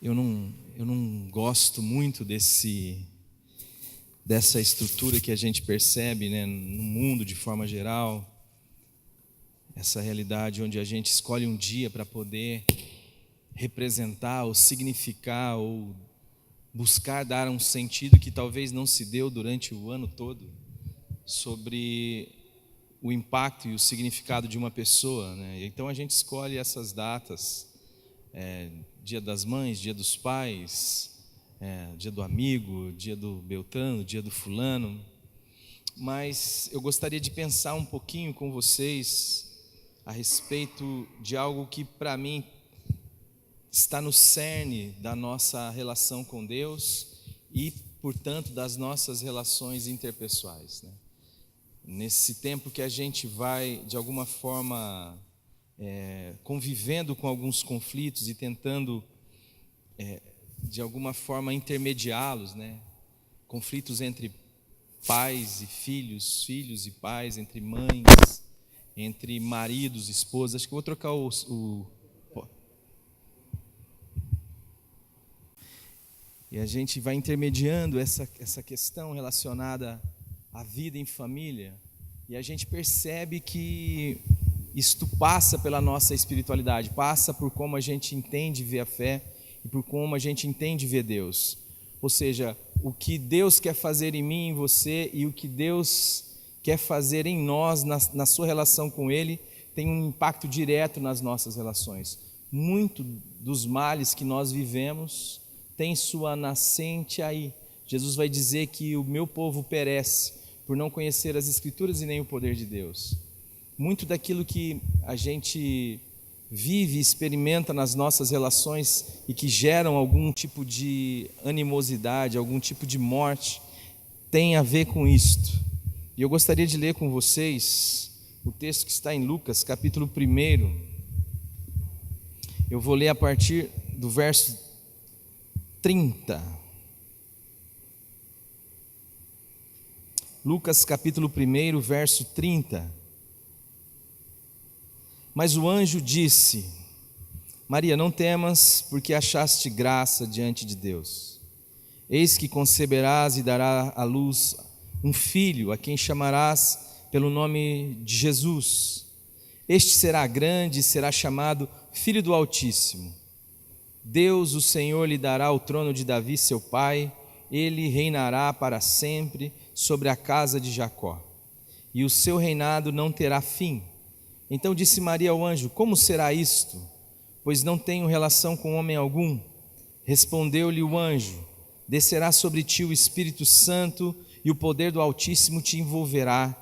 Eu não gosto muito dessa estrutura que a gente percebe, né, no mundo de forma geral, essa realidade onde a gente escolhe um dia para poder representar ou significar ou buscar dar um sentido que talvez não se deu durante o ano todo sobre o impacto e o significado de uma pessoa, né? Então a gente escolhe essas datas, Dia das Mães, Dia dos Pais, Dia do Amigo, Dia do Beltrano, Dia do Fulano. Mas eu gostaria de pensar um pouquinho com vocês a respeito de algo que para mim está no cerne da nossa relação com Deus e, portanto, das nossas relações interpessoais, né? Nesse tempo que a gente vai, de alguma forma, convivendo com alguns conflitos e tentando, de alguma forma, intermediá-los, né? Conflitos entre pais e filhos, filhos e pais, entre mães, entre maridos, esposas. Acho que eu vou trocar E a gente vai intermediando essa questão relacionada à vida em família, e a gente percebe que isto passa pela nossa espiritualidade, passa por como a gente entende ver a fé e por como a gente entende ver Deus. Ou seja, o que Deus quer fazer em mim e em você e o que Deus quer fazer em nós, na sua relação com Ele, tem um impacto direto nas nossas relações. Muito dos males que nós vivemos tem sua nascente aí. Jesus vai dizer que o meu povo perece por não conhecer as Escrituras e nem o poder de Deus. Muito daquilo que a gente vive e experimenta nas nossas relações e que geram algum tipo de animosidade, algum tipo de morte, tem a ver com isto. E eu gostaria de ler com vocês o texto que está em Lucas, capítulo 1. Eu vou ler a partir do verso 30. Lucas capítulo 1, verso 30. Mas o anjo disse: Maria, não temas, porque achaste graça diante de Deus. Eis que conceberás e darás à luz um filho, a quem chamarás pelo nome de Jesus. Este será grande e será chamado Filho do Altíssimo. Deus, o Senhor, lhe dará o trono de Davi, seu pai. Ele reinará para sempre sobre a casa de Jacó, e o seu reinado não terá fim. Então disse Maria ao anjo: Como será isto? Pois não tenho relação com homem algum. Respondeu-lhe o anjo: Descerá sobre ti o Espírito Santo, e o poder do Altíssimo te envolverá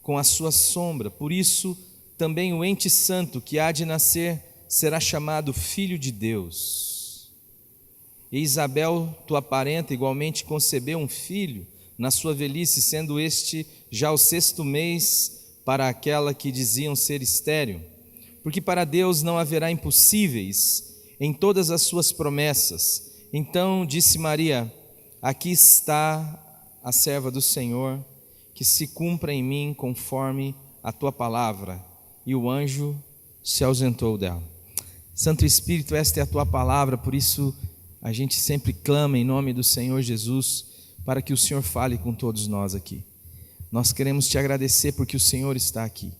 com a sua sombra. Por isso, também o ente santo que há de nascer será chamado Filho de Deus. E Isabel, tua parenta, igualmente concebeu um filho na sua velhice, sendo este já o 6º mês para aquela que diziam ser estéril. Porque para Deus não haverá impossíveis em todas as suas promessas. Então disse Maria: Aqui está a serva do Senhor, que se cumpra em mim conforme a tua palavra. E o anjo se ausentou dela. Santo Espírito, esta é a tua palavra, por isso a gente sempre clama em nome do Senhor Jesus, para que o Senhor fale com todos nós aqui. Nós queremos te agradecer porque o Senhor está aqui.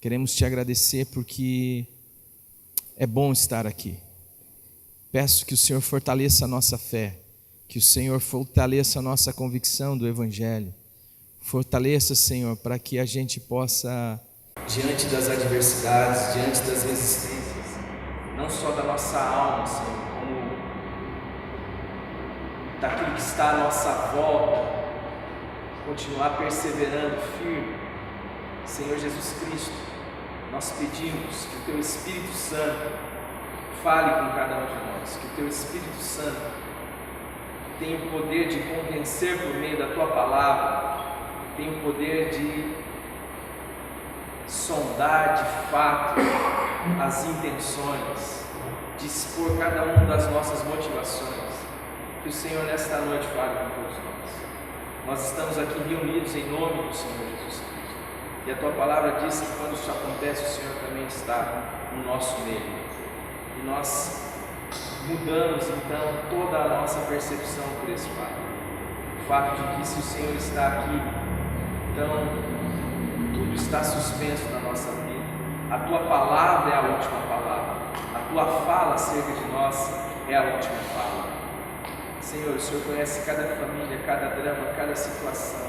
Queremos te agradecer porque é bom estar aqui. Peço que o Senhor fortaleça a nossa fé, que o Senhor fortaleça a nossa convicção do Evangelho. Fortaleça, Senhor, para que a gente possa, diante das adversidades, diante das resistências, não só da nossa alma, Senhor, como daquilo que está à nossa volta, continuar perseverando firme. Senhor Jesus Cristo, nós pedimos que o Teu Espírito Santo fale com cada um de nós, que o Teu Espírito Santo tenha o poder de convencer por meio da Tua palavra, tenha o poder de sondar de fato as intenções, de expor cada uma das nossas motivações. Que o Senhor nesta noite fale com todos nós. Nós estamos aqui reunidos em nome do Senhor Jesus Cristo. E a Tua palavra diz que quando isso acontece, o Senhor também está no nosso meio. E nós mudamos então toda a nossa percepção por esse fato. O fato de que, se o Senhor está aqui, então tudo está suspenso na nossa vida. A tua palavra é a última palavra, a tua fala acerca de nós é a última fala. Senhor, o Senhor conhece cada família, cada drama, cada situação.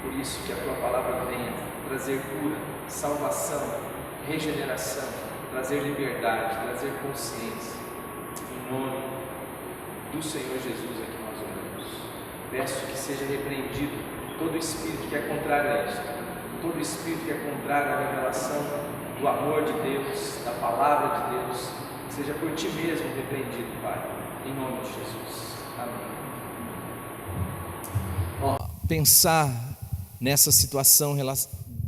Por isso que a tua palavra venha trazer cura, salvação, regeneração, trazer liberdade, trazer consciência. Em nome do Senhor Jesus é que nós oramos. Peço que seja repreendido todo espírito que é contrário a isto, todo espírito que é contrário à revelação do amor de Deus, da palavra de Deus, seja por ti mesmo repreendido, Pai, em nome de Jesus. Amém. Pensar nessa situação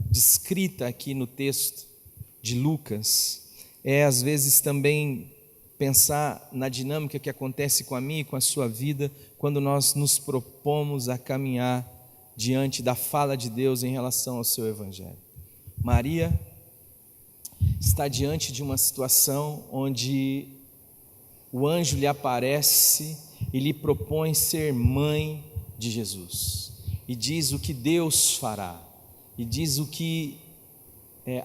descrita aqui no texto de Lucas é às vezes também pensar na dinâmica que acontece com a minha e com a sua vida quando nós nos propomos a caminhar diante da fala de Deus em relação ao seu evangelho. Maria está diante de uma situação onde o anjo lhe aparece e lhe propõe ser mãe de Jesus, e diz o que Deus fará, e diz o que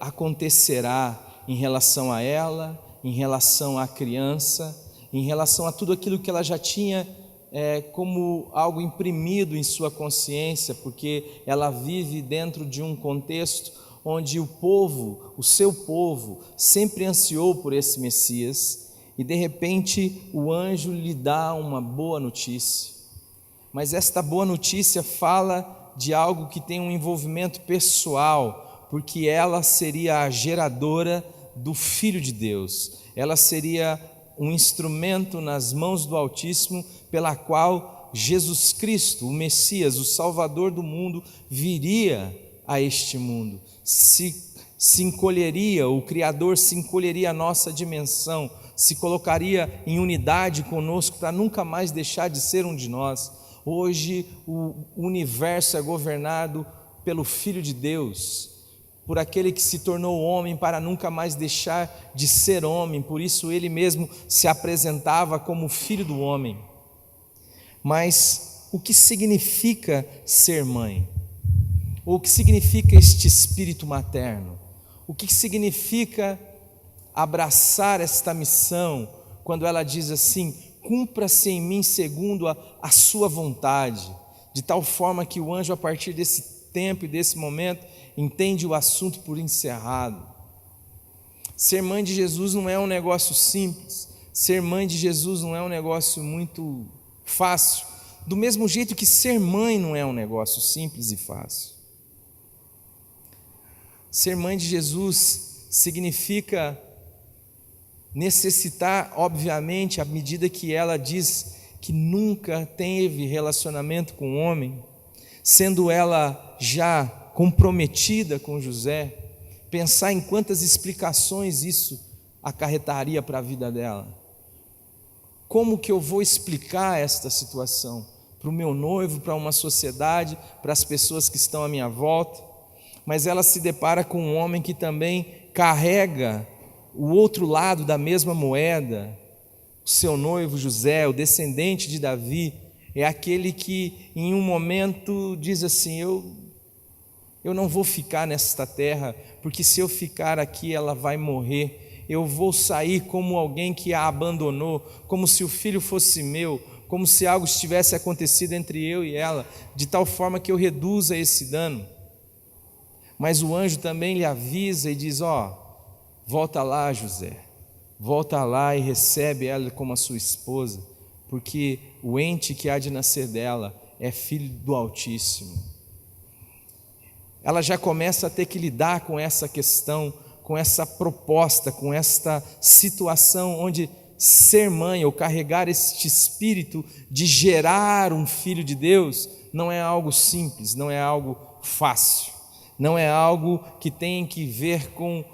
acontecerá em relação a ela, em relação à criança, em relação a tudo aquilo que ela já tinha como algo imprimido em sua consciência, porque ela vive dentro de um contexto onde o povo, o seu povo, sempre ansiou por esse Messias, e de repente o anjo lhe dá uma boa notícia. Mas esta boa notícia fala de algo que tem um envolvimento pessoal, porque ela seria a geradora do Filho de Deus. Ela seria um instrumento nas mãos do Altíssimo, pela qual Jesus Cristo, o Messias, o Salvador do mundo, viria a este mundo. Se encolheria, o Criador se encolheria à nossa dimensão, se colocaria em unidade conosco para nunca mais deixar de ser um de nós. Hoje o universo é governado pelo Filho de Deus, por aquele que se tornou homem para nunca mais deixar de ser homem. Por isso ele mesmo se apresentava como Filho do homem. Mas o que significa ser mãe? O que significa este espírito materno? O que significa abraçar esta missão, quando ela diz assim: cumpra-se em mim segundo a sua vontade, de tal forma que o anjo, a partir desse tempo e desse momento, entende o assunto por encerrado. Ser mãe de Jesus não é um negócio simples, ser mãe de Jesus não é um negócio muito fácil, do mesmo jeito que ser mãe não é um negócio simples e fácil. Ser mãe de Jesus significa necessitar, obviamente, à medida que ela diz que nunca teve relacionamento com homem, sendo ela já comprometida com José, pensar em quantas explicações isso acarretaria para a vida dela. Como que eu vou explicar esta situação para o meu noivo, para uma sociedade, para as pessoas que estão à minha volta? Mas ela se depara com um homem que também carrega o outro lado da mesma moeda. O seu noivo José, o descendente de Davi, é aquele que em um momento diz assim: eu não vou ficar nesta terra, porque se eu ficar aqui ela vai morrer. Eu vou sair como alguém que a abandonou, como se o filho fosse meu, como se algo estivesse acontecido entre eu e ela, de tal forma que eu reduza esse dano. Mas o anjo também lhe avisa e diz: volta lá, José, volta lá e recebe ela como a sua esposa, porque o ente que há de nascer dela é filho do Altíssimo. Ela já começa a ter que lidar com essa questão, com essa proposta, com esta situação onde ser mãe ou carregar este espírito de gerar um filho de Deus não é algo simples, não é algo fácil, não é algo que tem que ver com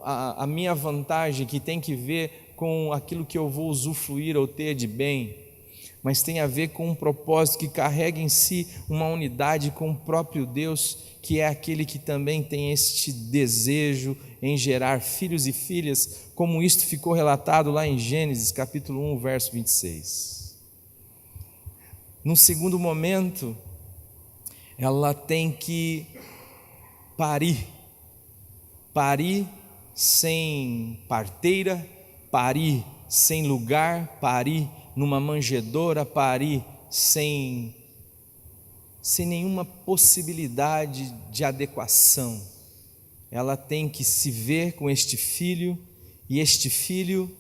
a minha vantagem, que tem que ver com aquilo que eu vou usufruir ou ter de bem. mas tem a ver com um propósito que carrega em si uma unidade com o próprio Deus, que é aquele que também tem este desejo em gerar filhos e filhas, como isto ficou relatado lá em Gênesis capítulo 1, verso 26. Num segundo momento, ela tem que parir sem parteira, parir sem lugar, parir numa manjedoura, parir sem nenhuma possibilidade de adequação. Ela tem que se ver com este filho, e este filho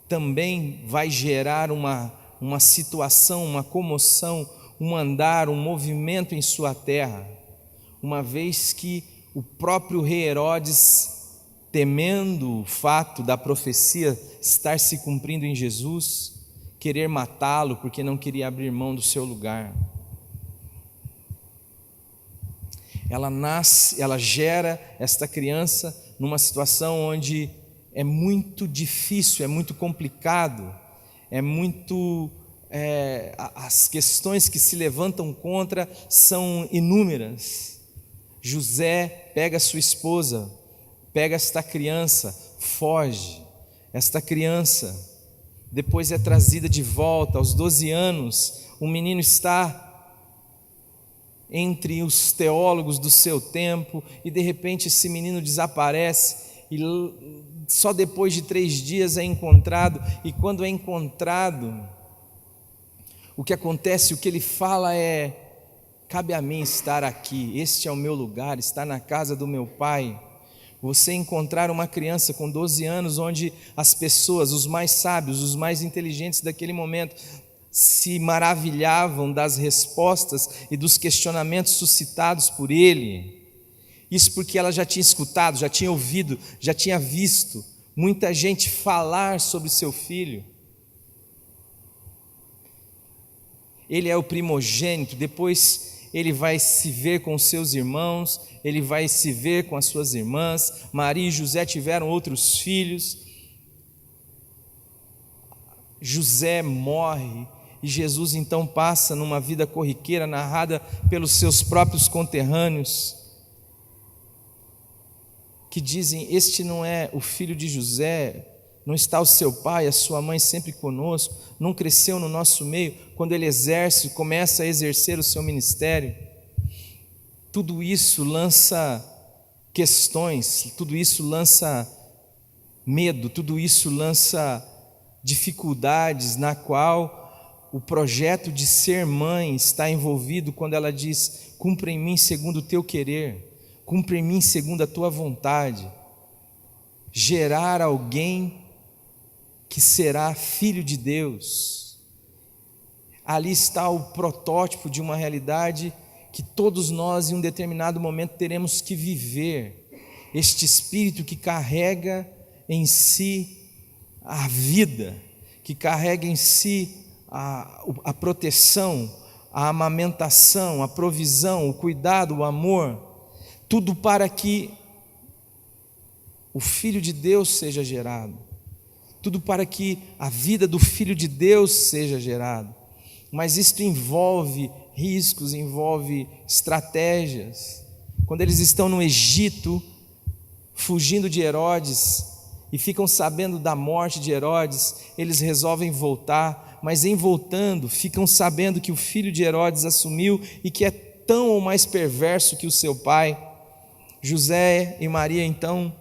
também vai gerar uma situação, uma comoção, um andar, um movimento em sua terra, uma vez que o próprio rei Herodes, temendo o fato da profecia estar se cumprindo em Jesus, querer matá-lo porque não queria abrir mão do seu lugar. Ela gera esta criança numa situação onde é muito difícil, é muito complicado, as questões que se levantam contra são inúmeras. José pega sua esposa, pega esta criança, foge. Esta criança depois é trazida de volta aos 12 anos. O menino está entre os teólogos do seu tempo, e de repente esse menino desaparece, e só depois de 3 dias é encontrado. E quando é encontrado, o que acontece, o que ele fala é: cabe a mim estar aqui, este é o meu lugar, estar na casa do meu pai. Você encontrar uma criança com 12 anos, onde as pessoas, os mais sábios, os mais inteligentes daquele momento, se maravilhavam das respostas e dos questionamentos suscitados por ele. Isso porque ela já tinha escutado, já tinha ouvido, já tinha visto muita gente falar sobre seu filho. Ele é o primogênito, depois ele vai se ver com seus irmãos, ele vai se ver com as suas irmãs. Maria e José tiveram outros filhos. José morre, e Jesus então passa numa vida corriqueira narrada pelos seus próprios conterrâneos, que dizem: este não é o filho de José, não está o seu pai, a sua mãe sempre conosco, não cresceu no nosso meio. Quando ele começa a exercer o seu ministério. Tudo isso lança questões, tudo isso lança medo, tudo isso lança dificuldades, na qual o projeto de ser mãe está envolvido, quando ela diz: cumpra em mim segundo o teu querer, cumpra em mim segundo a tua vontade. Gerar alguém que será filho de Deus. Ali está o protótipo de uma realidade que todos nós em um determinado momento teremos que viver. Este espírito que carrega em si a vida, que carrega em si a proteção, a amamentação, a provisão, o cuidado, o amor, tudo para que o Filho de Deus seja gerado, tudo para que a vida do Filho de Deus seja gerado. Mas isto envolve riscos, envolve estratégias. Quando eles estão no Egito, fugindo de Herodes, e ficam sabendo da morte de Herodes, eles resolvem voltar, mas em voltando, ficam sabendo que o filho de Herodes assumiu e que é tão ou mais perverso que o seu pai. José e Maria, então,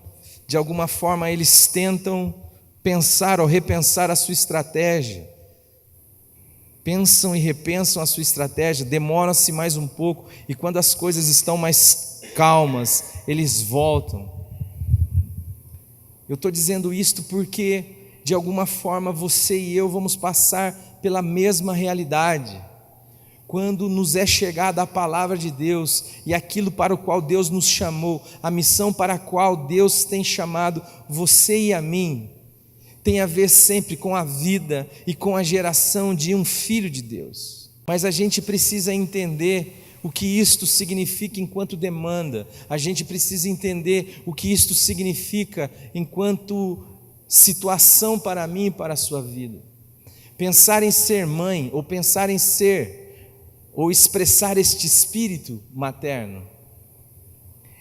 de alguma forma, eles tentam pensar ou repensar a sua estratégia. Pensam e repensam a sua estratégia, demoram-se mais um pouco, e quando as coisas estão mais calmas, eles voltam. Eu estou dizendo isto porque, de alguma forma, você e eu vamos passar pela mesma realidade. Quando nos é chegada a palavra de Deus, e aquilo para o qual Deus nos chamou, a missão para a qual Deus tem chamado você e a mim, tem a ver sempre com a vida e com a geração de um filho de Deus. Mas a gente precisa entender o que isto significa enquanto demanda, a gente precisa entender o que isto significa enquanto situação para mim e para a sua vida. Pensar em ser mãe, ou pensar em ser, ou expressar este espírito materno,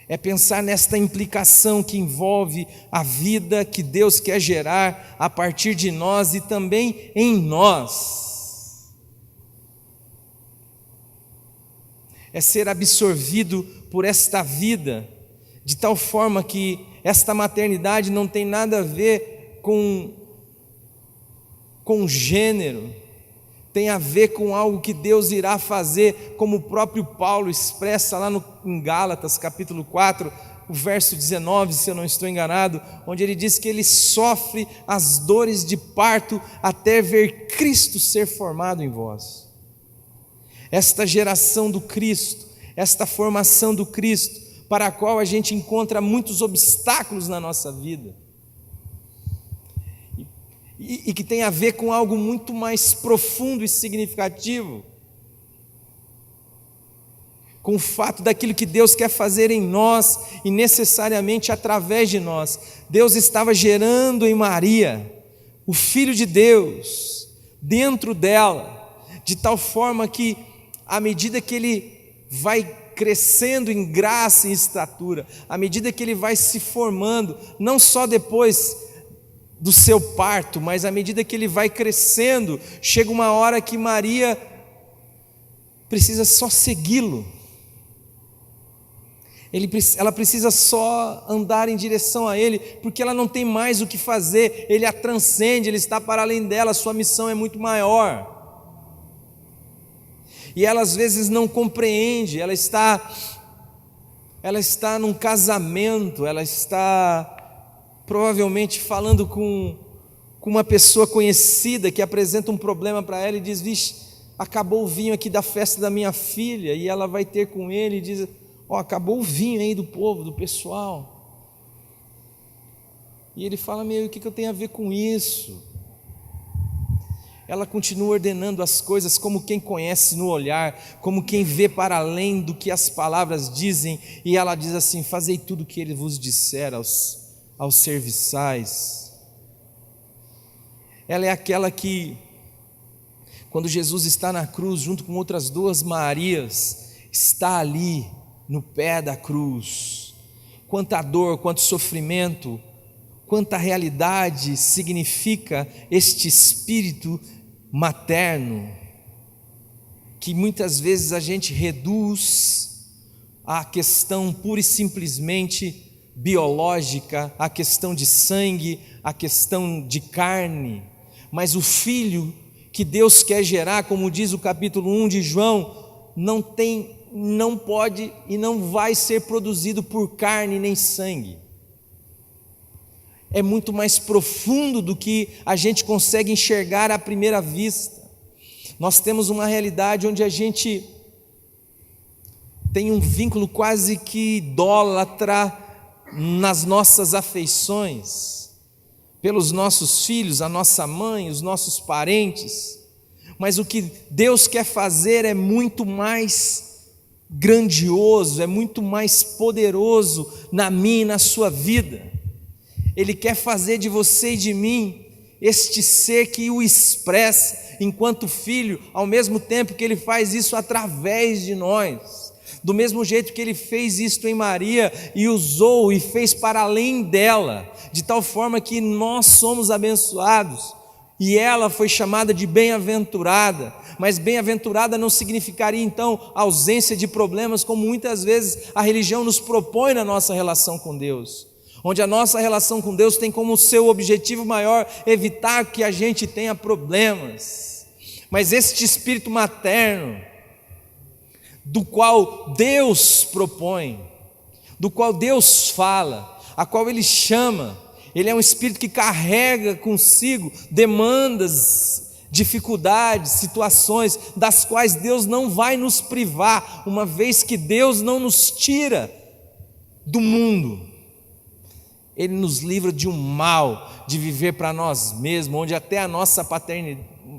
é pensar nesta implicação que envolve a vida que Deus quer gerar a partir de nós e também em nós. É ser absorvido por esta vida, de tal forma que esta maternidade não tem nada a ver com gênero, tem a ver com algo que Deus irá fazer, como o próprio Paulo expressa lá em Gálatas capítulo 4, o verso 19, se eu não estou enganado, onde ele diz que ele sofre as dores de parto até ver Cristo ser formado em vós. Esta geração do Cristo, esta formação do Cristo, para a qual a gente encontra muitos obstáculos na nossa vida, e que tem a ver com algo muito mais profundo e significativo, com o fato daquilo que Deus quer fazer em nós e necessariamente através de nós. Deus estava gerando em Maria o Filho de Deus dentro dela, de tal forma que à medida que ele vai crescendo em graça e estatura, à medida que ele vai se formando, não só depois do seu parto, mas à medida que ele vai crescendo, chega uma hora que Maria precisa só segui-lo, ela precisa só andar em direção a ele, porque ela não tem mais o que fazer, ele a transcende, ele está para além dela, sua missão é muito maior, e ela às vezes não compreende, ela está num casamento, ela está provavelmente falando com uma pessoa conhecida que apresenta um problema para ela e diz: vixe, acabou o vinho aqui da festa da minha filha, e ela vai ter com ele e diz: acabou o vinho aí do povo, do pessoal. E ele fala: o que eu tenho a ver com isso? Ela continua ordenando as coisas como quem conhece no olhar, como quem vê para além do que as palavras dizem, e ela diz assim: fazei tudo o que ele vos disser aos serviçais. Ela é aquela que, quando Jesus está na cruz, junto com outras duas Marias, está ali no pé da cruz. Quanta dor, quanto sofrimento, quanta realidade significa este espírito materno, que muitas vezes a gente reduz à questão pura e simplesmente biológica, a questão de sangue, a questão de carne, mas o filho que Deus quer gerar, como diz o capítulo 1 de João, não pode e não vai ser produzido por carne nem sangue. É muito mais profundo do que a gente consegue enxergar à primeira vista. Nós temos uma realidade onde a gente tem um vínculo quase que idólatra nas nossas afeições, pelos nossos filhos, a nossa mãe, os nossos parentes, mas o que Deus quer fazer é muito mais grandioso, é muito mais poderoso na minha e na sua vida. Ele quer fazer de você e de mim este ser que o expressa enquanto filho, ao mesmo tempo que ele faz isso através de nós. Do mesmo jeito que ele fez isto em Maria e usou e fez para além dela, de tal forma que nós somos abençoados e ela foi chamada de bem-aventurada, mas bem-aventurada não significaria então ausência de problemas, como muitas vezes a religião nos propõe na nossa relação com Deus, onde a nossa relação com Deus tem como seu objetivo maior evitar que a gente tenha problemas. Mas este espírito materno, do qual Deus propõe, do qual Deus fala, a qual Ele chama, ele é um espírito que carrega consigo demandas, dificuldades, situações das quais Deus não vai nos privar, uma vez que Deus não nos tira do mundo. Ele nos livra de um mal, de viver para nós mesmos, onde até a nossa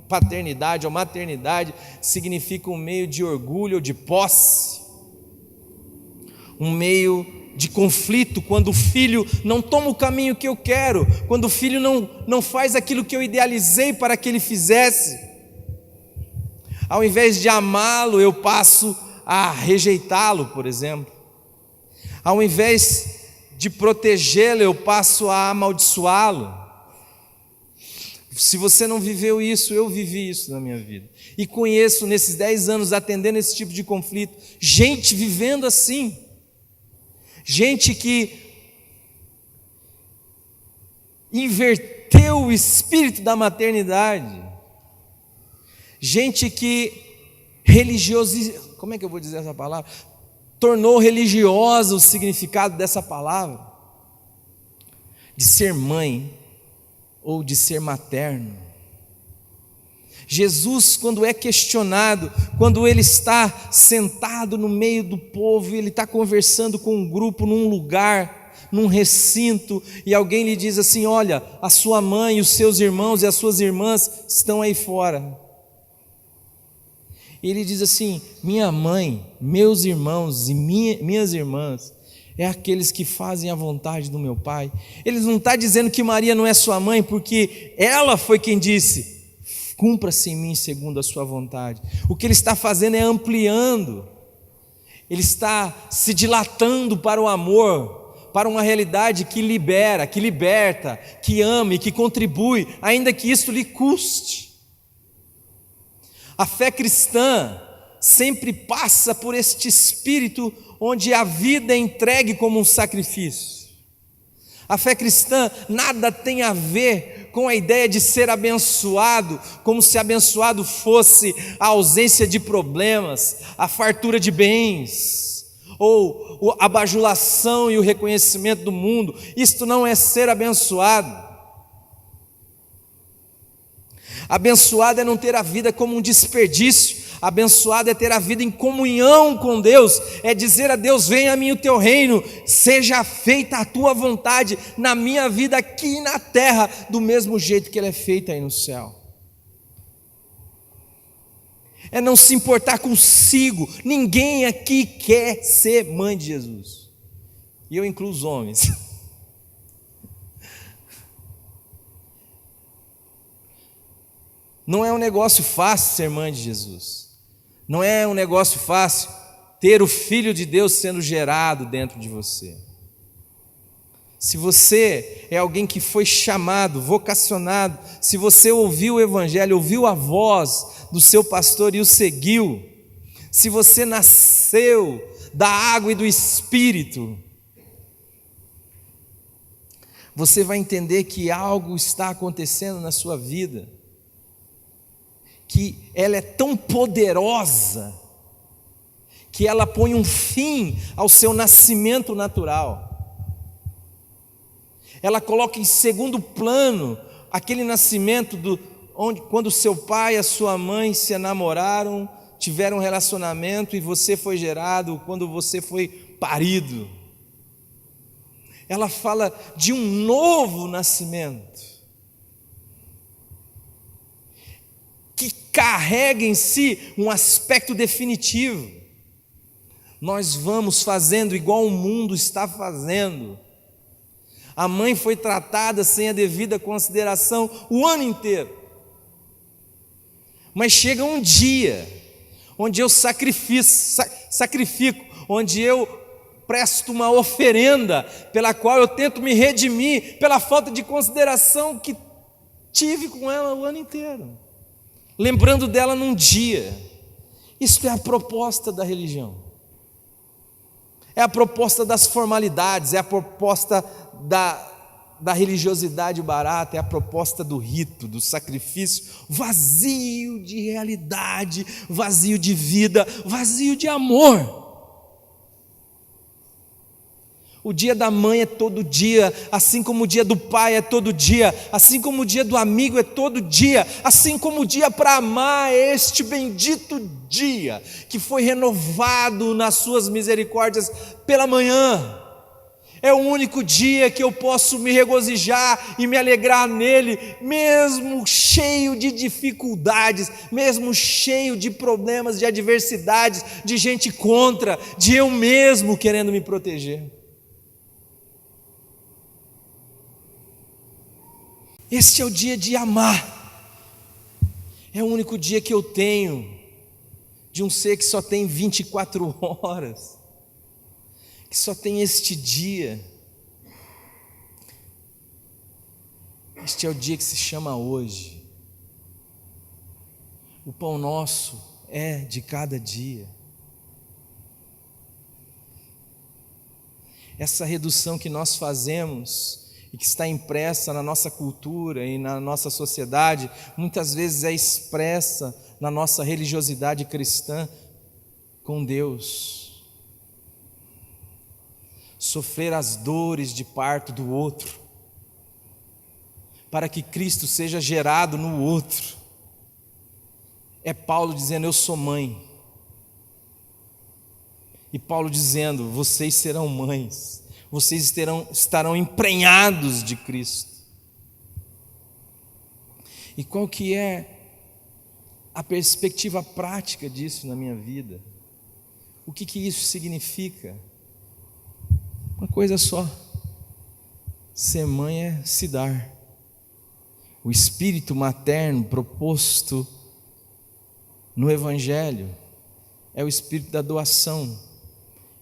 paternidade ou maternidade significa um meio de orgulho ou de posse, um meio de conflito, quando o filho não toma o caminho que eu quero, quando o filho não faz aquilo que eu idealizei para que ele fizesse. Ao invés de amá-lo, eu passo a rejeitá-lo, por exemplo. Ao invés de protegê-lo, eu passo a amaldiçoá-lo. Se você não viveu isso, eu vivi isso na minha vida. E conheço, nesses 10 anos, atendendo esse tipo de conflito, gente vivendo assim. Gente que inverteu o espírito da maternidade. Gente que como é que eu vou dizer essa palavra? Tornou religiosa o significado dessa palavra. De ser mãe ou de ser materno. Jesus, quando é questionado, quando ele está sentado no meio do povo, ele está conversando com um grupo num lugar, num recinto, e alguém lhe diz assim: olha, a sua mãe, os seus irmãos e as suas irmãs estão aí fora. E ele diz assim: minha mãe, meus irmãos e minhas irmãs é aqueles que fazem a vontade do meu Pai. Ele não está dizendo que Maria não é sua mãe, porque ela foi quem disse: cumpra-se em mim segundo a sua vontade. O que ele está fazendo é ampliando, ele está se dilatando para o amor, para uma realidade que libera, que liberta, que ama e que contribui, ainda que isso lhe custe. A fé cristã sempre passa por este espírito onde a vida é entregue como um sacrifício. A fé cristã nada tem a ver com a ideia de ser abençoado, como se abençoado fosse a ausência de problemas, a fartura de bens, ou a bajulação e o reconhecimento do mundo. Isto não é ser abençoado. Abençoado é não ter a vida como um desperdício. Abençoado é ter a vida em comunhão com Deus, é dizer a Deus: venha a mim o teu reino, seja feita a tua vontade na minha vida aqui na terra, do mesmo jeito que ela é feita aí no céu. É não se importar consigo. Ninguém aqui quer ser mãe de Jesus, e eu incluo os homens. Não é um negócio fácil ser mãe de Jesus. Não é um negócio fácil ter o Filho de Deus sendo gerado dentro de você. Se você é alguém que foi chamado, vocacionado, se você ouviu o Evangelho, ouviu a voz do seu pastor e o seguiu, se você nasceu da água e do Espírito, você vai entender que algo está acontecendo na sua vida, que ela é tão poderosa, que ela põe um fim ao seu nascimento natural. Ela coloca em segundo plano aquele nascimento quando seu pai e a sua mãe se enamoraram, tiveram um relacionamento e você foi gerado, quando você foi parido. Ela fala de um novo nascimento, que carrega em si um aspecto definitivo. Nós vamos fazendo igual o mundo está fazendo. A mãe foi tratada sem a devida consideração o ano inteiro. Mas chega um dia onde eu sacrifico, onde eu presto uma oferenda pela qual eu tento me redimir pela falta de consideração que tive com ela o ano inteiro, lembrando dela num dia. Isso é a proposta da religião, é a proposta das formalidades, é a proposta da religiosidade barata, é a proposta do rito, do sacrifício, vazio de realidade, vazio de vida, vazio de amor. O dia da mãe é todo dia, assim como o dia do pai é todo dia, assim como o dia do amigo é todo dia, assim como o dia para amar é este bendito dia, que foi renovado nas suas misericórdias pela manhã. É o único dia que eu posso me regozijar e me alegrar nele, mesmo cheio de dificuldades, mesmo cheio de problemas, de adversidades, de gente contra, de eu mesmo querendo me proteger. Este é o dia de amar. É o único dia que eu tenho de um ser que só tem 24 horas, que só tem este dia. Este é o dia que se chama hoje. O pão nosso é de cada dia. Essa redução que nós fazemos e que está impressa na nossa cultura e na nossa sociedade, muitas vezes é expressa na nossa religiosidade cristã com Deus. Sofrer as dores de parto do outro, para que Cristo seja gerado no outro. É Paulo dizendo: eu sou mãe. E Paulo dizendo: vocês serão mães, vocês estarão emprenhados de Cristo. E qual que é a perspectiva prática disso na minha vida? O que isso significa? Uma coisa só: ser mãe é se dar. O espírito materno proposto no Evangelho é o espírito da doação,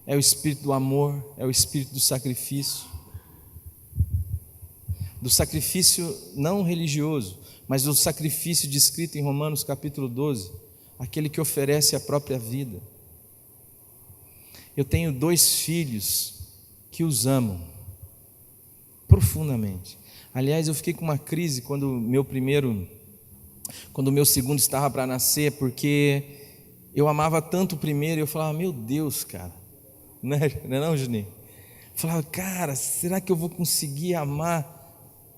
é o espírito do amor, é o espírito do sacrifício não religioso, mas do sacrifício descrito em Romanos capítulo 12, aquele que oferece a própria vida. Eu tenho 2 filhos que os amam profundamente. Aliás, eu fiquei com uma crise quando o meu segundo estava para nascer, porque eu amava tanto o primeiro, e eu falava: meu Deus, cara, não é Juninho? Eu falava: cara, será que eu vou conseguir amar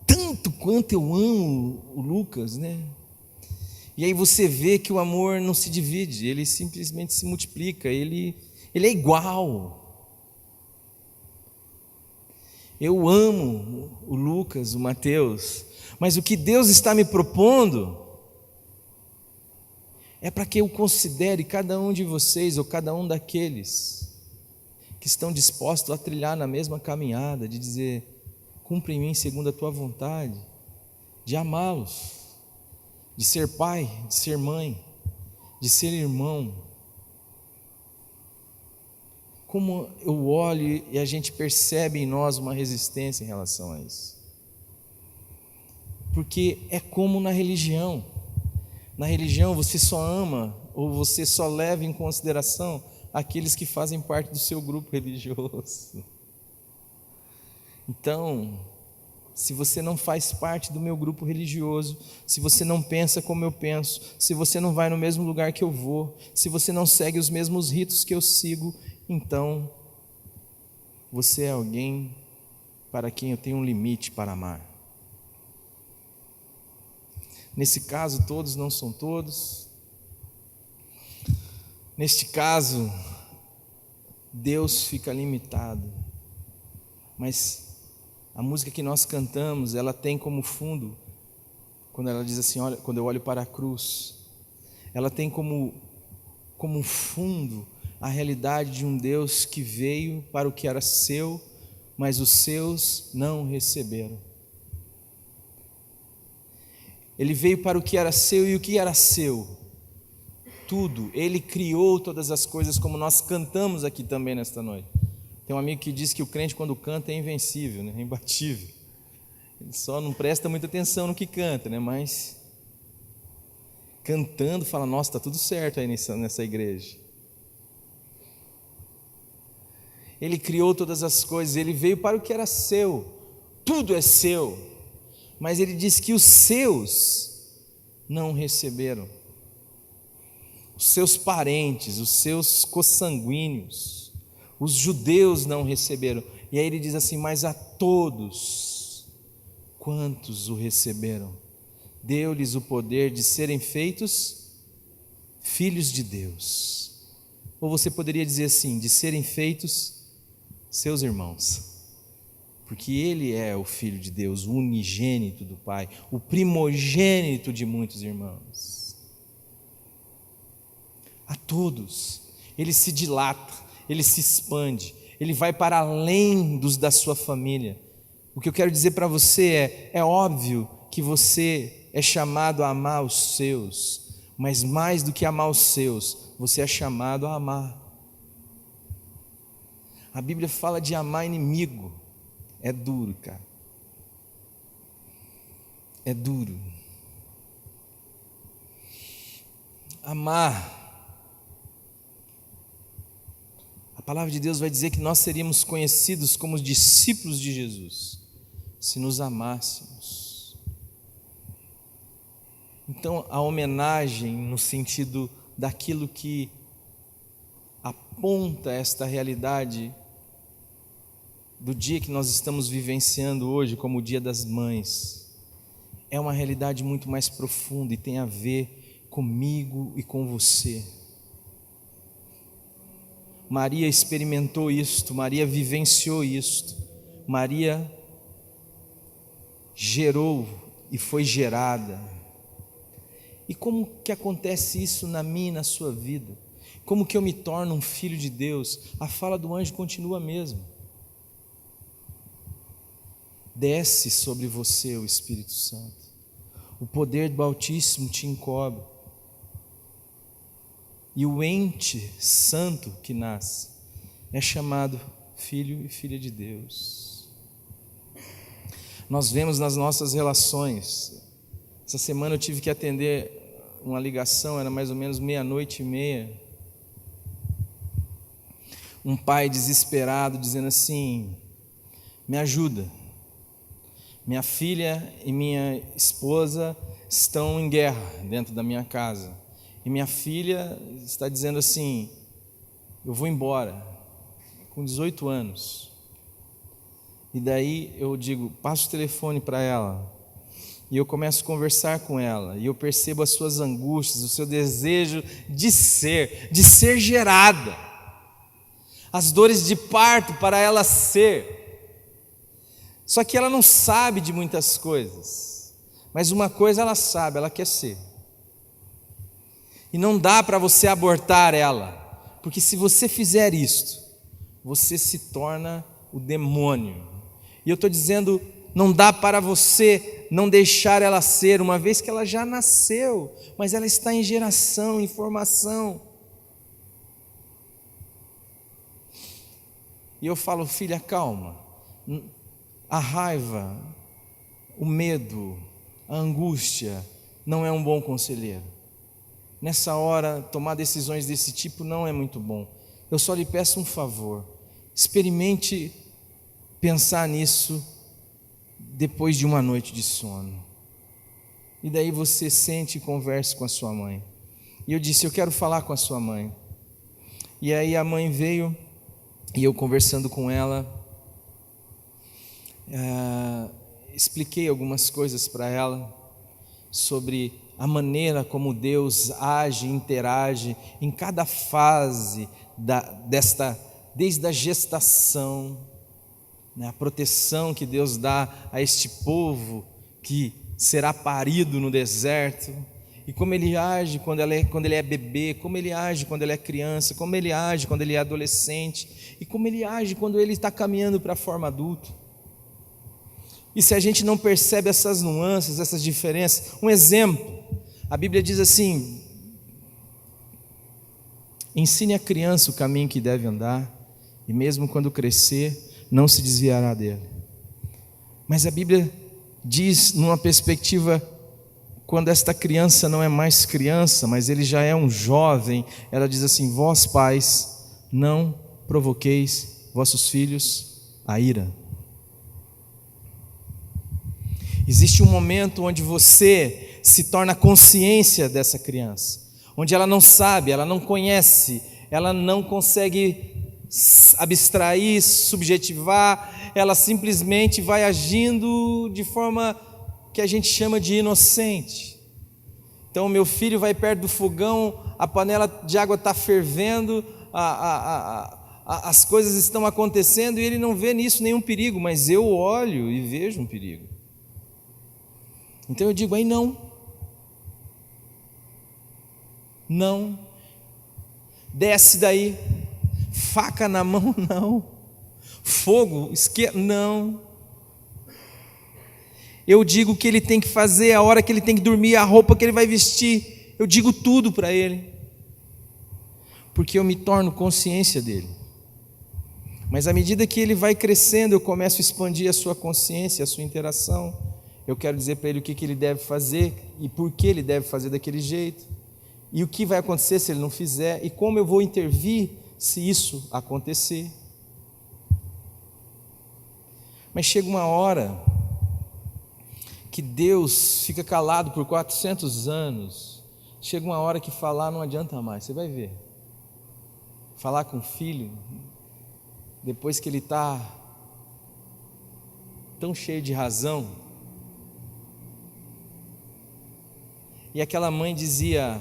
tanto quanto eu amo o Lucas, né? E aí você vê que o amor não se divide, ele simplesmente se multiplica, ele é igual. Eu amo o Lucas, o Mateus, mas o que Deus está me propondo é para que eu considere cada um de vocês, ou cada um daqueles que estão dispostos a trilhar na mesma caminhada, de dizer: cumpre em mim segundo a tua vontade, de amá-los, de ser pai, de ser mãe, de ser irmão. Como eu olho e a gente percebe em nós uma resistência em relação a isso. Porque é como na religião. Na religião você só ama, ou você só leva em consideração aqueles que fazem parte do seu grupo religioso. Então, se você não faz parte do meu grupo religioso, se você não pensa como eu penso, se você não vai no mesmo lugar que eu vou, se você não segue os mesmos ritos que eu sigo, então você é alguém para quem eu tenho um limite para amar. Nesse caso, todos não são todos. Neste caso, Deus fica limitado. Mas a música que nós cantamos, ela tem como fundo, quando ela diz assim: olha, quando eu olho para a cruz, ela tem como fundo a realidade de um Deus que veio para o que era seu, mas os seus não receberam. Ele veio para o que era seu, e o que era seu? Tudo. Ele criou todas as coisas, como nós cantamos aqui também nesta noite. Tem um amigo que diz que o crente, quando canta, é invencível, né? É imbatível. Ele só não presta muita atenção no que canta, né? Mas cantando fala: nossa, está tudo certo aí nessa igreja. Ele criou todas as coisas, ele veio para o que era seu, tudo é seu, mas ele diz que os seus não receberam. Os seus parentes, os seus consanguíneos, os judeus não receberam. E aí ele diz assim: mas a todos quantos o receberam, deu-lhes o poder de serem feitos filhos de Deus. Ou você poderia dizer assim: de serem feitos seus irmãos, porque ele é o Filho de Deus, o unigênito do Pai, o primogênito de muitos irmãos. A todos, ele se dilata, ele se expande, ele vai para além da sua família. O que eu quero dizer para você é óbvio que você é chamado a amar os seus, mas mais do que amar os seus, você é chamado a amar. A Bíblia fala de amar inimigo. É duro, cara. É duro. Amar. A palavra de Deus vai dizer que nós seríamos conhecidos como os discípulos de Jesus, se nos amássemos. Então, a homenagem no sentido daquilo que aponta esta realidade do dia que nós estamos vivenciando hoje, como o Dia das Mães, é uma realidade muito mais profunda e tem a ver comigo e com você. Maria experimentou isto, Maria vivenciou isto, Maria gerou e foi gerada. E como que acontece isso na minha e na sua vida? Como que eu me torno um filho de Deus? A fala do anjo continua a mesma. Desce sobre você o Espírito Santo, o poder do Altíssimo te encobre, e o ente santo que nasce é chamado filho e filha de Deus. Nós vemos nas nossas relações. Essa semana eu tive que atender uma ligação, era mais ou menos 00:30. Um pai desesperado dizendo assim: me ajuda, minha filha e minha esposa estão em guerra dentro da minha casa, e minha filha está dizendo assim: eu vou embora, com 18 anos. E daí eu digo: passa o telefone para ela. E eu começo a conversar com ela, e eu percebo as suas angústias, o seu desejo de ser gerada, as dores de parto para ela ser. Só que ela não sabe de muitas coisas, mas uma coisa ela sabe, ela quer ser. E não dá para você abortar ela, porque se você fizer isto, você se torna o demônio. E eu estou dizendo, não dá para você não deixar ela ser, uma vez que ela já nasceu, mas ela está em geração, em formação. E eu falo: filha, calma. A raiva, o medo, a angústia não é um bom conselheiro. Nessa hora, tomar decisões desse tipo não é muito bom. Eu só lhe peço um favor: experimente pensar nisso depois de uma noite de sono. E daí você sente e converse com a sua mãe. E eu disse: eu quero falar com a sua mãe. E aí a mãe veio, e eu conversando com ela, expliquei algumas coisas para ela sobre a maneira como Deus age, interage em cada fase desde a gestação, né, a proteção que Deus dá a este povo que será parido no deserto, e como Ele age quando Ele é bebê, como Ele age quando Ele é criança, como Ele age quando Ele é adolescente, e como Ele age quando Ele está caminhando para a forma adulta. E se a gente não percebe essas nuances, essas diferenças, um exemplo, a Bíblia diz assim: ensine a criança o caminho que deve andar, e mesmo quando crescer, não se desviará dele. Mas a Bíblia diz, numa perspectiva, quando esta criança não é mais criança, mas ele já é um jovem, ela diz assim: vós pais, não provoqueis vossos filhos a ira. Existe um momento onde você se torna consciência dessa criança, onde ela não sabe, ela não conhece, ela não consegue abstrair, subjetivar, ela simplesmente vai agindo de forma que a gente chama de inocente. Então, meu filho vai perto do fogão, a panela de água está fervendo, as coisas estão acontecendo e ele não vê nisso nenhum perigo, mas eu olho e vejo um perigo. Então eu digo: aí não, desce daí, faca na mão, não, fogo, não. eu digo o que ele tem que fazer, a hora que ele tem que dormir, a roupa que ele vai vestir, eu digo tudo para ele, porque eu me torno consciência dele. Mas à medida que ele vai crescendo, eu começo a expandir a sua consciência, a sua interação. Eu quero dizer para ele o que ele deve fazer e por que ele deve fazer daquele jeito, e o que vai acontecer se ele não fizer, e como eu vou intervir se isso acontecer. Mas chega uma hora que Deus fica calado por 400 anos, chega uma hora que falar não adianta mais, você vai ver. Falar com o filho, depois que ele está tão cheio de razão. E aquela mãe dizia: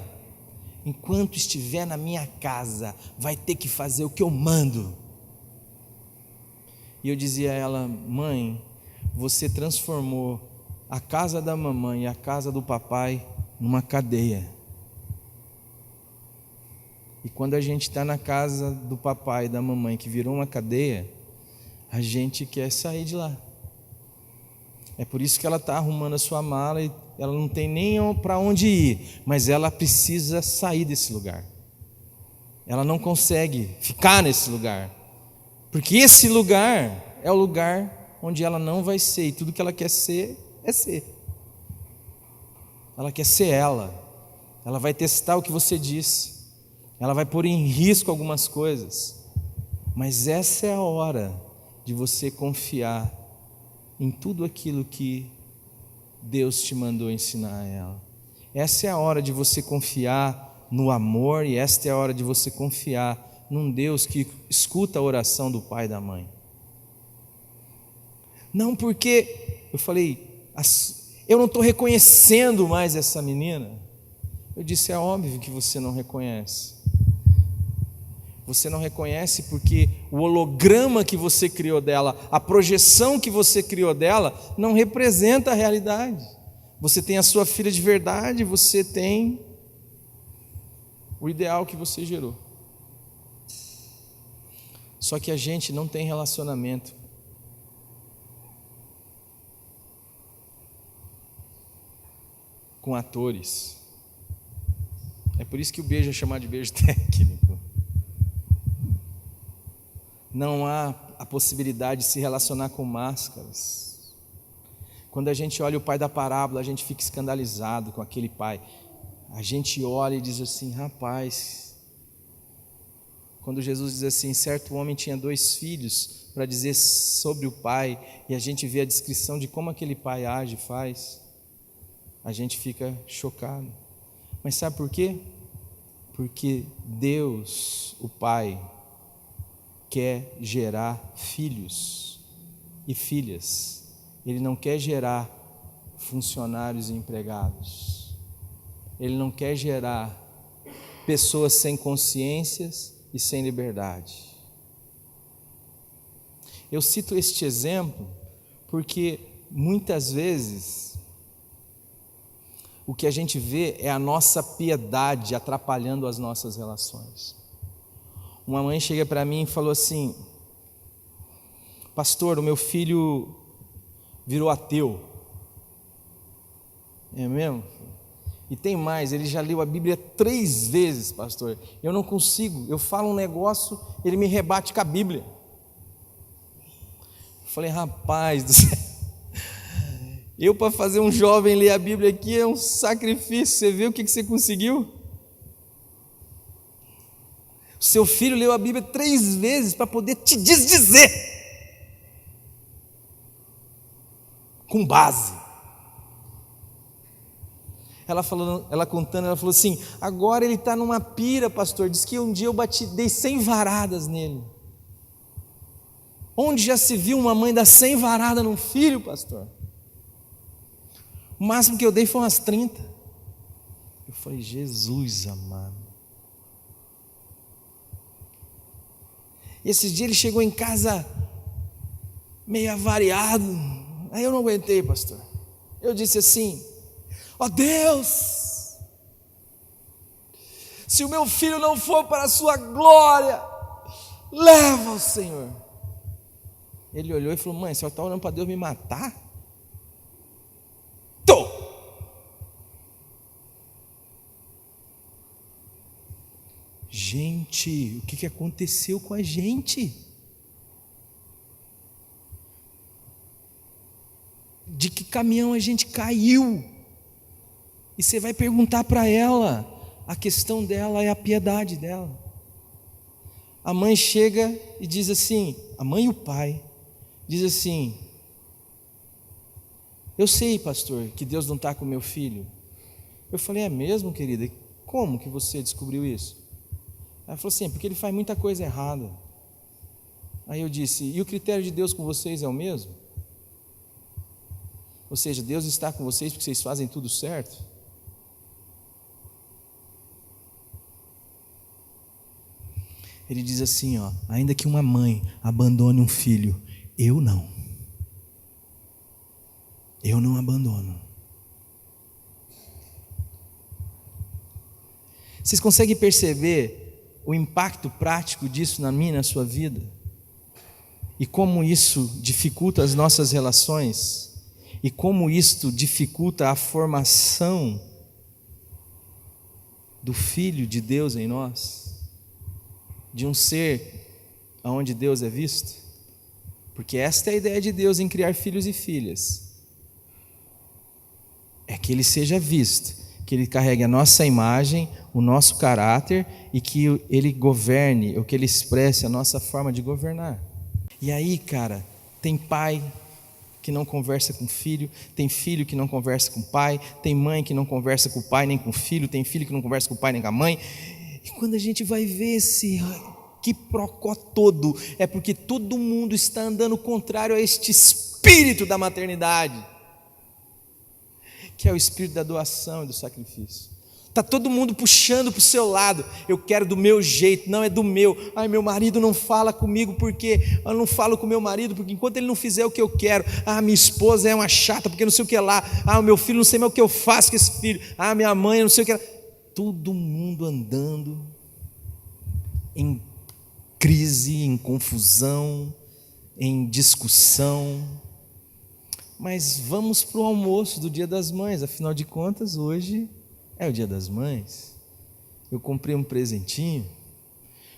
enquanto estiver na minha casa, vai ter que fazer o que eu mando. E eu dizia a ela: mãe, você transformou a casa da mamãe e a casa do papai numa cadeia. E quando a gente está na casa do papai e da mamãe, que virou uma cadeia, a gente quer sair de lá. É por isso que ela está arrumando a sua mala e ela não tem nem para onde ir, mas ela precisa sair desse lugar. Ela não consegue ficar nesse lugar, porque esse lugar é o lugar onde ela não vai ser, e tudo que ela quer ser é ser. Ela quer ser ela vai testar o que você disse, ela vai pôr em risco algumas coisas, mas essa é a hora de você confiar em tudo aquilo que Deus te mandou ensinar a ela. Essa é a hora de você confiar no amor, e esta é a hora de você confiar num Deus que escuta a oração do pai e da mãe. Não porque, eu falei, eu não estou reconhecendo mais essa menina. Eu disse: é óbvio que você não reconhece. Você não reconhece porque o holograma que você criou dela, a projeção que você criou dela, não representa a realidade. Você tem a sua filha de verdade, você tem o ideal que você gerou. Só que a gente não tem relacionamento com atores. É por isso que o beijo é chamado de beijo técnico. Não há a possibilidade de se relacionar com máscaras. Quando a gente olha o pai da parábola, a gente fica escandalizado com aquele pai. A gente olha e diz assim: rapaz, quando Jesus diz assim, certo homem tinha 2 filhos, para dizer sobre o pai, e a gente vê a descrição de como aquele pai age e faz, a gente fica chocado. Mas sabe por quê? Porque Deus, o Pai, quer gerar filhos e filhas. Ele não quer gerar funcionários e empregados. Ele não quer gerar pessoas sem consciências e sem liberdade. Eu cito este exemplo porque muitas vezes o que a gente vê é a nossa piedade atrapalhando as nossas relações. Uma mãe chega para mim e falou assim: pastor, o meu filho virou ateu. É mesmo? E tem mais, ele já leu a Bíblia 3 vezes, pastor. Eu não consigo, eu falo um negócio, ele me rebate com a Bíblia. Eu falei: rapaz do céu, eu para fazer um jovem ler a Bíblia aqui é um sacrifício. Você viu o que você conseguiu? Seu filho leu a Bíblia 3 vezes para poder te desdizer, com base. Ela contando, ela falou assim: agora ele está numa pira, pastor. Diz que um dia eu dei 100 varadas nele. Onde já se viu uma mãe dar 100 varadas num filho, pastor? O máximo que eu dei foi umas 30. Eu falei: Jesus amado. E esses dias ele chegou em casa meio avariado. Aí eu não aguentei, pastor. Eu disse assim: ó Deus, se o meu filho não for para a sua glória, leva-o, Senhor. Ele olhou e falou: mãe, a senhora está orando para Deus me matar? Gente, o que aconteceu com a gente? De que caminhão a gente caiu? E você vai perguntar para ela, a questão dela é a piedade dela. A mãe chega e diz assim, a mãe e o pai, diz assim: eu sei, pastor, que Deus não está com meu filho. Eu falei: é mesmo, querida? Como que você descobriu isso? Ela falou assim: porque ele faz muita coisa errada. Aí eu disse: e o critério de Deus com vocês é o mesmo? Ou seja, Deus está com vocês porque vocês fazem tudo certo? Ele diz assim, ó: ainda que uma mãe abandone um filho, eu não abandono. Vocês conseguem perceber o impacto prático disso na minha e na sua vida? E como isso dificulta as nossas relações? E como isto dificulta a formação do Filho de Deus em nós? De um ser onde Deus é visto? Porque esta é a ideia de Deus em criar filhos e filhas. É que Ele seja visto, que Ele carregue a nossa imagem, o nosso caráter, e que Ele governe, ou que Ele expresse a nossa forma de governar. E aí, cara, tem pai que não conversa com filho, tem filho que não conversa com pai, tem mãe que não conversa com o pai nem com o filho, tem filho que não conversa com o pai nem com a mãe. E quando a gente vai ver esse quiprocó todo, é porque todo mundo está andando contrário a este espírito da maternidade, que é o espírito da doação e do sacrifício. Está todo mundo puxando para o seu lado. Eu quero do meu jeito, não é do meu. Ai, meu marido não fala comigo porque eu não falo com meu marido, porque enquanto ele não fizer o que eu quero, minha esposa é uma chata, porque não sei o que lá, o meu filho não sei mais o que eu faço com esse filho, minha mãe não sei o que lá. Todo mundo andando em crise, em confusão, em discussão. Mas vamos para o almoço do Dia das Mães, afinal de contas hoje é o Dia das Mães. Eu comprei um presentinho.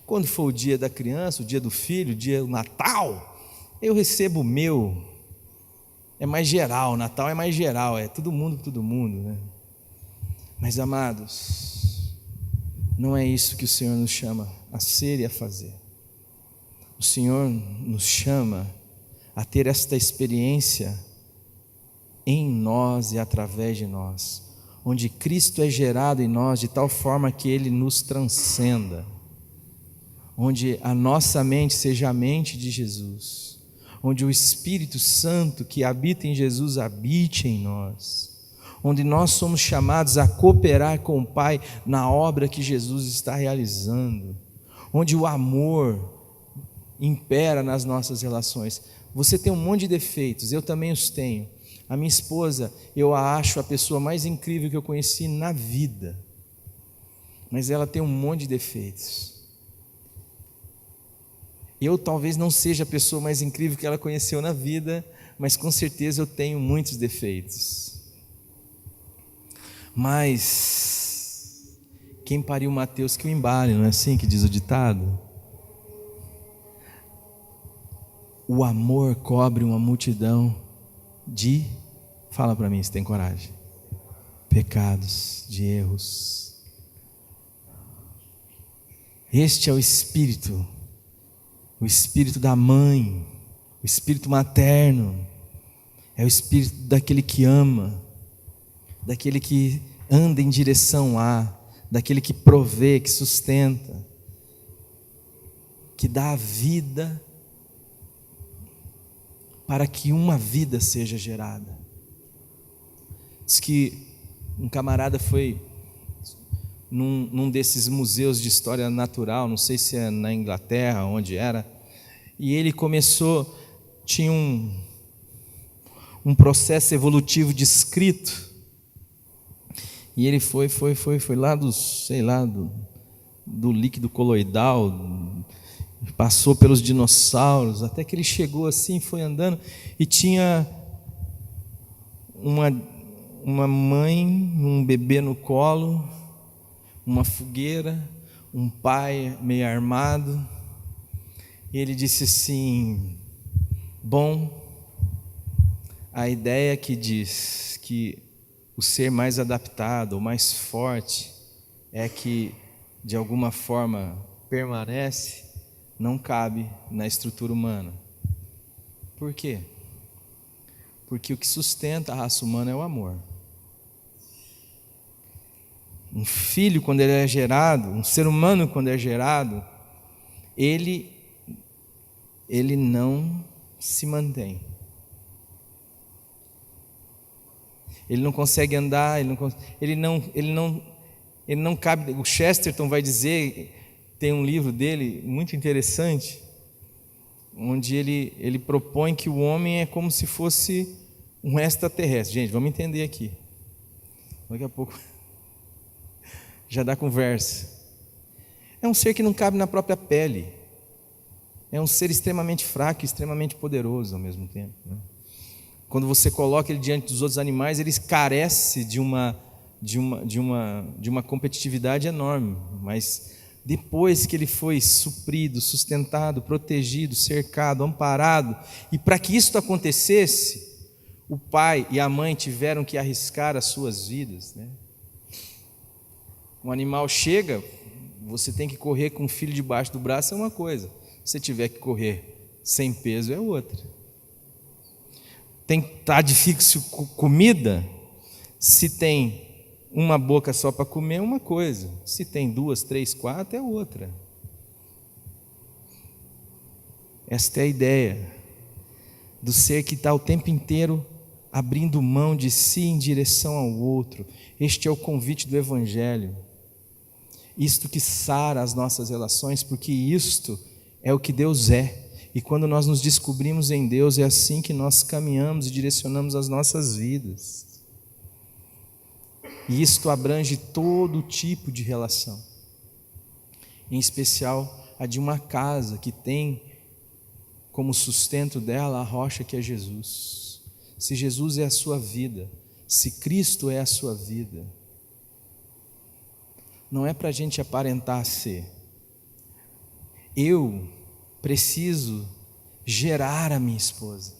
Quando for o dia da criança, o dia do filho, o dia do Natal, eu recebo o meu. É mais geral, Natal é mais geral, é todo mundo com todo mundo, né? Mas amados, não é isso que o Senhor nos chama a ser e a fazer. O Senhor nos chama a ter esta experiência em nós e através de nós, onde Cristo é gerado em nós de tal forma que Ele nos transcenda, onde a nossa mente seja a mente de Jesus, onde o Espírito Santo que habita em Jesus habite em nós, onde nós somos chamados a cooperar com o Pai na obra que Jesus está realizando, onde o amor impera nas nossas relações. Você tem um monte de defeitos, eu também os tenho. A minha esposa, eu a acho a pessoa mais incrível que eu conheci na vida, mas ela tem um monte de defeitos. Eu talvez não seja a pessoa mais incrível que ela conheceu na vida, mas com certeza eu tenho muitos defeitos. Mas quem pariu Mateus que o embale, não é assim que diz o ditado? O amor cobre uma multidão de, fala para mim se tem coragem, pecados, de erros. Este é o espírito da mãe, o espírito materno, é o espírito daquele que ama, daquele que anda em direção a, daquele que provê, que sustenta, que dá a vida para que uma vida seja gerada. Diz que um camarada foi num desses museus de história natural, não sei se é na Inglaterra, onde era, e ele começou, tinha um processo evolutivo descrito, e ele foi lá do líquido coloidal, passou pelos dinossauros, até que ele chegou assim, foi andando, e tinha uma mãe, um bebê no colo, uma fogueira, um pai meio armado, e ele disse assim: bom, a ideia que diz que o ser mais adaptado, ou mais forte, é que de alguma forma permanece, não cabe na estrutura humana. Por quê? Porque o que sustenta a raça humana é o amor. Um filho, quando ele é gerado, um ser humano, quando é gerado, ele não se mantém. Ele não consegue andar, ele não cabe. O Chesterton vai dizer, tem um livro dele muito interessante, onde ele propõe que o homem é como se fosse um extraterrestre. Gente, vamos entender aqui. Daqui a pouco já dá conversa. É um ser que não cabe na própria pele. É um ser extremamente fraco e extremamente poderoso ao mesmo tempo, né? Quando você coloca ele diante dos outros animais, ele carece de uma competitividade enorme, mas depois que ele foi suprido, sustentado, protegido, cercado, amparado, e para que isso acontecesse, o pai e a mãe tiveram que arriscar as suas vidas, né? Um animal chega, você tem que correr com o filho debaixo do braço, é uma coisa. Se tiver que correr sem peso, é outra. Tá difícil comida, se tem uma boca só para comer, é uma coisa. Se tem 2, 3, 4, é outra. Esta é a ideia do ser que está o tempo inteiro abrindo mão de si em direção ao outro. Este é o convite do Evangelho. Isto que sara as nossas relações, porque isto é o que Deus é. E quando nós nos descobrimos em Deus, é assim que nós caminhamos e direcionamos as nossas vidas. E isto abrange todo tipo de relação, em especial a de uma casa que tem como sustento dela a rocha que é Jesus. Se Jesus é a sua vida, se Cristo é a sua vida, não é para a gente aparentar ser. Eu preciso gerar a minha esposa.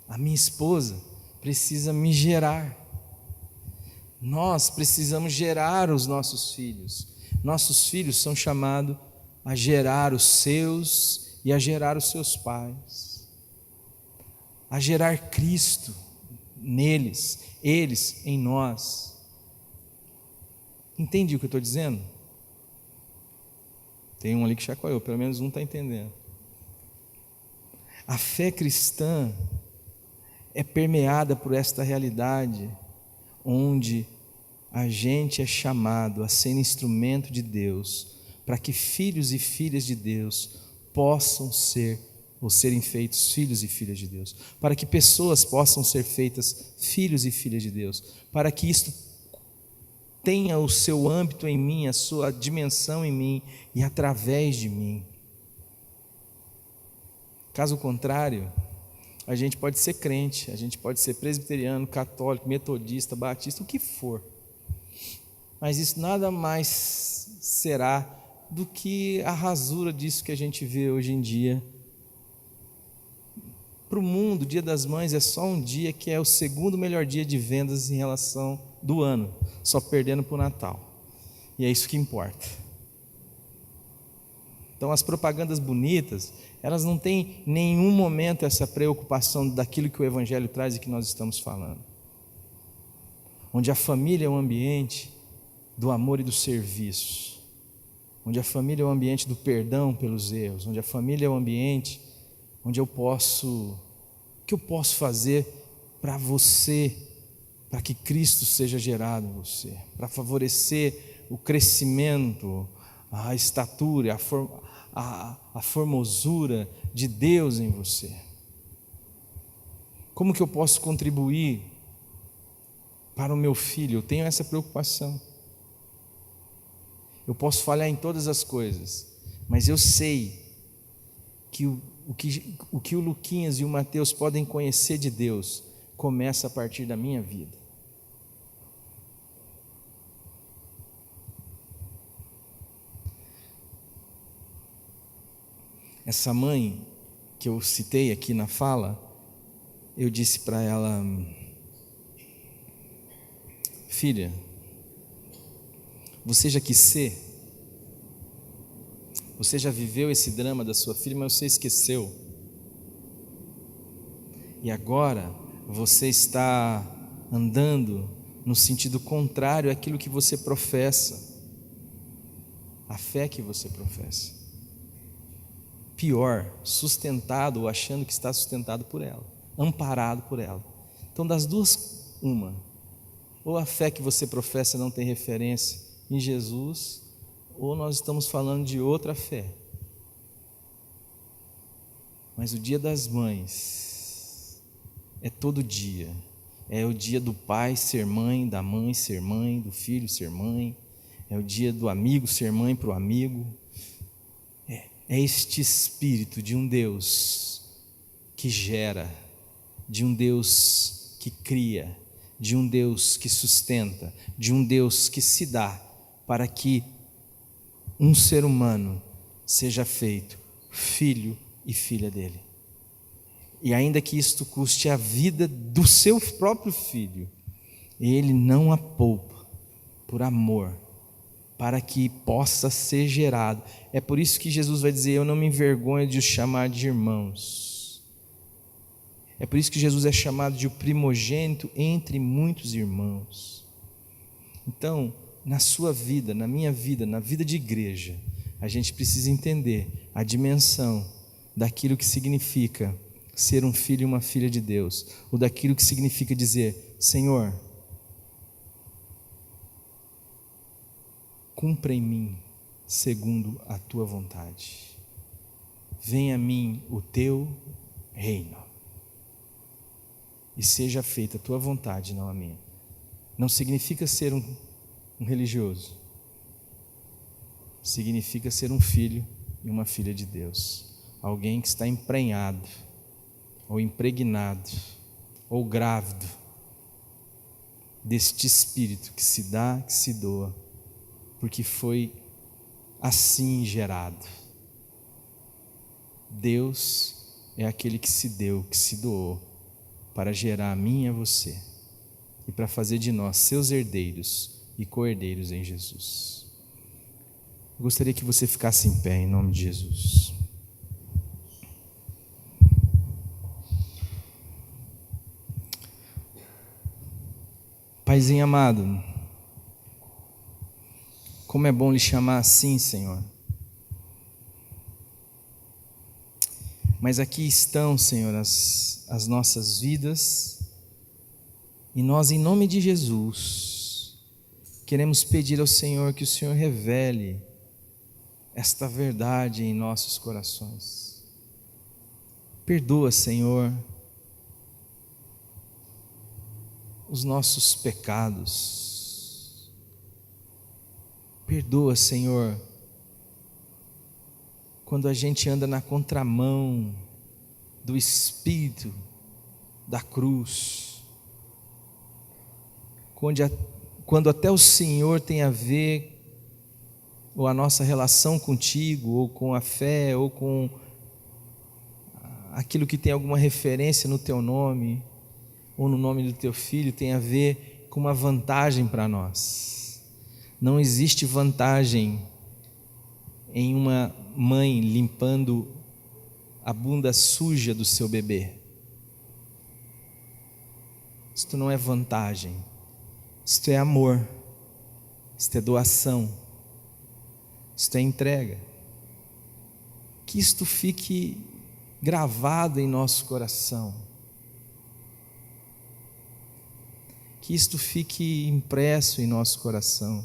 A minha esposa precisa me gerar. Nós precisamos gerar os nossos filhos. Nossos filhos são chamados a gerar os seus e a gerar os seus pais. A gerar Cristo neles, eles em nós. Entende o que eu estou dizendo? Tem um ali que chacoalhou, pelo menos um está entendendo. A fé cristã é permeada por esta realidade, onde a gente é chamado a ser instrumento de Deus, para que filhos e filhas de Deus possam ser ou serem feitos filhos e filhas de Deus, para que pessoas possam ser feitas filhos e filhas de Deus, para que isto tenha o seu âmbito em mim, a sua dimensão em mim e através de mim. Caso contrário, a gente pode ser crente, a gente pode ser presbiteriano, católico, metodista, batista, o que for, mas isso nada mais será do que a rasura disso que a gente vê hoje em dia. Para o mundo, o Dia das Mães é só um dia que é o segundo melhor dia de vendas em relação do ano, só perdendo para o Natal, e é isso que importa. Então as propagandas bonitas, elas não têm em nenhum momento essa preocupação daquilo que o Evangelho traz e que nós estamos falando, onde a família é um ambiente do amor e do serviço, onde a família é um ambiente do perdão pelos erros, onde a família é um ambiente onde o que eu posso fazer para você, para que Cristo seja gerado em você, para favorecer o crescimento, a estatura, a formosura de Deus em você. Como que eu posso contribuir para o meu filho? Eu tenho essa preocupação. Eu posso falhar em todas as coisas, mas eu sei que o que o Luquinhas e o Mateus podem conhecer de Deus começa a partir da minha vida. Essa mãe que eu citei aqui na fala, eu disse para ela: filha, você já quis ser? Você já viveu esse drama da sua filha, mas você esqueceu. E agora você está andando no sentido contrário àquilo que você professa, a fé que você professa. Pior, sustentado ou achando que está sustentado por ela, amparado por ela. Então, das duas, uma: ou a fé que você professa não tem referência em Jesus, ou nós estamos falando de outra fé. Mas o Dia das Mães é todo dia. É o dia do pai ser mãe, da mãe ser mãe, do filho ser mãe. É o dia do amigo ser mãe para o amigo. É este espírito de um Deus que gera, de um Deus que cria, de um Deus que sustenta, de um Deus que se dá para que um ser humano seja feito filho e filha dele. E ainda que isto custe a vida do seu próprio filho, ele não a poupa por amor, para que possa ser gerado. É por isso que Jesus vai dizer: eu não me envergonho de os chamar de irmãos. É por isso que Jesus é chamado de o primogênito entre muitos irmãos. Então, na sua vida, na minha vida, na vida de igreja, a gente precisa entender a dimensão daquilo que significa ser um filho e uma filha de Deus, ou daquilo que significa dizer: Senhor, cumpra em mim segundo a tua vontade. Venha a mim o teu reino e seja feita a tua vontade, não a minha. Não significa ser um religioso, significa ser um filho e uma filha de Deus, alguém que está emprenhado, ou impregnado, ou grávido deste espírito que se dá, que se doa, porque foi assim gerado. Deus é aquele que se deu, que se doou, para gerar a mim e a você, e para fazer de nós seus herdeiros e co-herdeiros em Jesus. Eu gostaria que você ficasse em pé, em nome de Jesus. Paizinho amado, como é bom lhe chamar assim, Senhor. Mas aqui estão, Senhor, as nossas vidas, e nós, em nome de Jesus, queremos pedir ao Senhor que o Senhor revele esta verdade em nossos corações. Perdoa, Senhor, os nossos pecados. Perdoa, Senhor, quando a gente anda na contramão do Espírito da cruz, quando até o Senhor tem a ver, ou a nossa relação contigo, ou com a fé, ou com aquilo que tem alguma referência no teu nome, ou no nome do teu filho, tem a ver com uma vantagem para nós. Não existe vantagem em uma mãe limpando a bunda suja do seu bebê. Isto não é vantagem, isto é amor, isto é doação, isto é entrega. Que isto fique gravado em nosso coração, que isto fique impresso em nosso coração,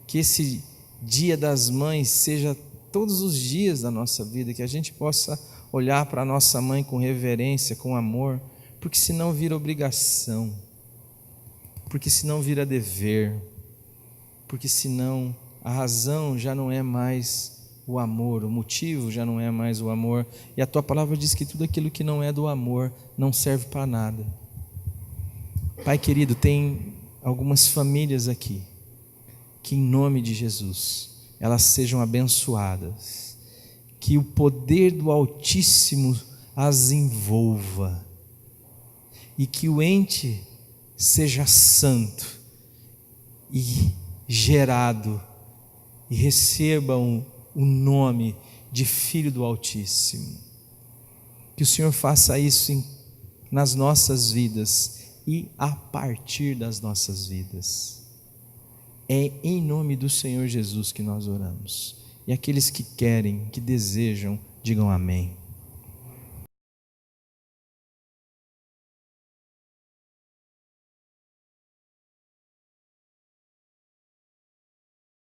que esse Dia das Mães seja todos os dias da nossa vida, que a gente possa olhar para a nossa mãe com reverência, com amor, porque senão vira obrigação, porque senão vira dever, porque senão a razão já não é mais o amor, o motivo já não é mais o amor, e a tua palavra diz que tudo aquilo que não é do amor não serve para nada. Pai querido, tem algumas famílias aqui, que em nome de Jesus, elas sejam abençoadas, que o poder do Altíssimo as envolva e que o ente seja santo e gerado e recebam o nome de Filho do Altíssimo. Que o Senhor faça isso nas nossas vidas e a partir das nossas vidas. É em nome do Senhor Jesus que nós oramos. E aqueles que querem, que desejam, digam amém.